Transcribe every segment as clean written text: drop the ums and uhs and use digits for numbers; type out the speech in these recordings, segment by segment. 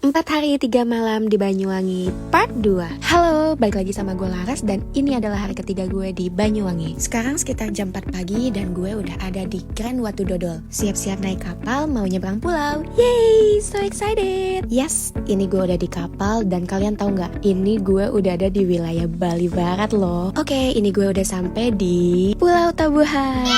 4 hari 3 malam di Banyuwangi part 2. Halo, balik lagi sama gue Laras dan ini adalah hari ketiga gue di Banyuwangi. Sekarang sekitar jam 4 pagi dan gue udah ada di Grand Watu Dodol. Siap-siap naik kapal mau nyebrang pulau. Yay, so excited. Yes, ini gue udah di kapal dan kalian tahu nggak? Ini gue udah ada di wilayah Bali Barat loh. Oke, ini gue udah sampai di Pulau Tabuhan.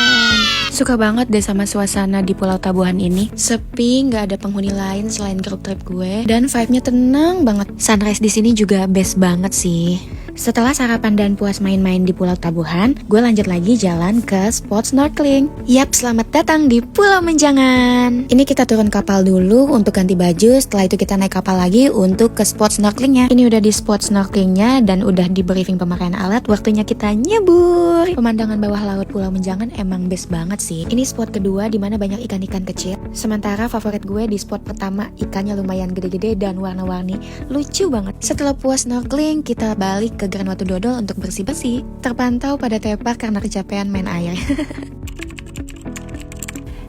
Suka banget deh sama suasana di Pulau Tabuhan ini. Sepi, nggak ada penghuni lain selain grup trip gue. Dan vibe-nya tenang banget. Sunrise di sini juga best banget sih. Setelah sarapan dan puas main-main di Pulau Tabuhan, gue lanjut lagi jalan ke spot snorkeling. Yap, selamat datang di Pulau Menjangan. Ini kita turun kapal dulu untuk ganti baju. Setelah itu kita naik kapal lagi untuk ke spot snorkelingnya. Ini udah di spot snorkelingnya dan udah di briefing pemakaian alat. Waktunya kita nyebur. Pemandangan bawah laut Pulau Menjangan emang best banget sih. Ini spot kedua di mana banyak ikan-ikan kecil. Sementara favorit gue di spot pertama, ikannya lumayan gede-gede dan warna-warni. Lucu banget. Setelah puas snorkeling, kita balik ke Grand Watu Dodol untuk bersih-bersih. Terpantau pada tepar karena kecapean main air.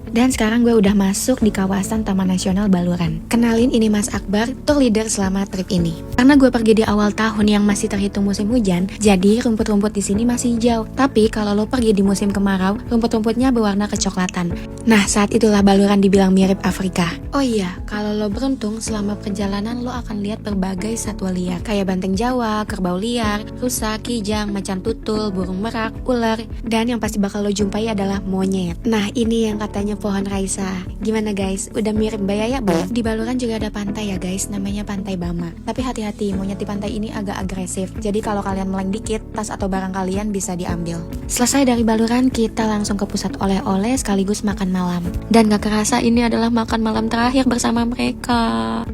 Dan sekarang gue udah masuk di kawasan Taman Nasional Baluran. Kenalin, ini Mas Akbar, tour leader selama trip ini. Karena gue pergi di awal tahun yang masih terhitung musim hujan, jadi rumput-rumput di sini masih hijau. Tapi kalau lo pergi di musim kemarau, rumput-rumputnya berwarna kecoklatan. Nah, saat itulah Baluran dibilang mirip Afrika. Oh iya, kalau lo beruntung selama perjalanan lo akan lihat berbagai satwa liar, kayak banteng Jawa, kerbau liar, rusa, kijang, macan tutul, burung merak, ular, dan yang pasti bakal lo jumpai adalah monyet. Nah, ini yang katanya pohon Raisa. Gimana guys? Udah mirip Bayaya belum? Di Baluran juga ada pantai ya guys, namanya Pantai Bama. Tapi hati-hati, monyet di pantai ini agak agresif. Jadi kalau kalian meleng dikit, tas atau barang kalian bisa diambil. Selesai dari Baluran, kita langsung ke pusat oleh-oleh sekaligus makan malam. Dan gak kerasa ini adalah makan malam terakhir bersama mereka.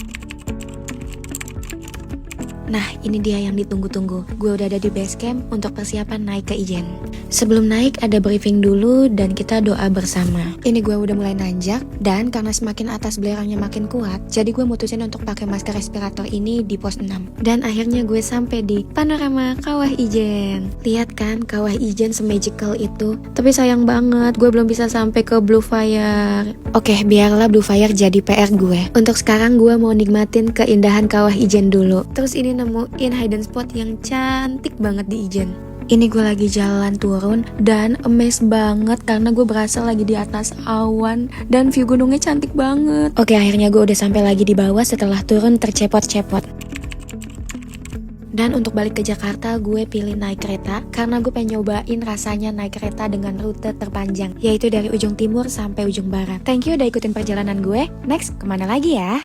Nah, ini dia yang ditunggu-tunggu. Gue udah ada di base camp untuk persiapan naik ke Ijen. Sebelum naik ada briefing dulu dan kita doa bersama. Ini gue udah mulai nanjak dan karena semakin atas belerangnya makin kuat, jadi gue mutusin untuk pakai masker respirator ini di pos 6. Dan akhirnya gue sampai di panorama Kawah Ijen. Lihat kan Kawah Ijen se-magical itu. Tapi sayang banget gue belum bisa sampai ke Blue Fire. Oke, biarlah Blue Fire jadi PR gue. Untuk sekarang gue mau nikmatin keindahan Kawah Ijen dulu. Terus ini nemuin hidden spot yang cantik banget di Ijen. Ini gue lagi jalan turun dan amazed banget karena gue berasa lagi di atas awan dan view gunungnya cantik banget. Oke, akhirnya gue udah sampai lagi di bawah setelah turun tercepot-cepot. Dan untuk balik ke Jakarta gue pilih naik kereta karena gue pengen nyobain rasanya naik kereta dengan rute terpanjang, yaitu dari ujung timur sampai ujung barat. Thank you udah ikutin perjalanan gue. Next, kemana lagi ya?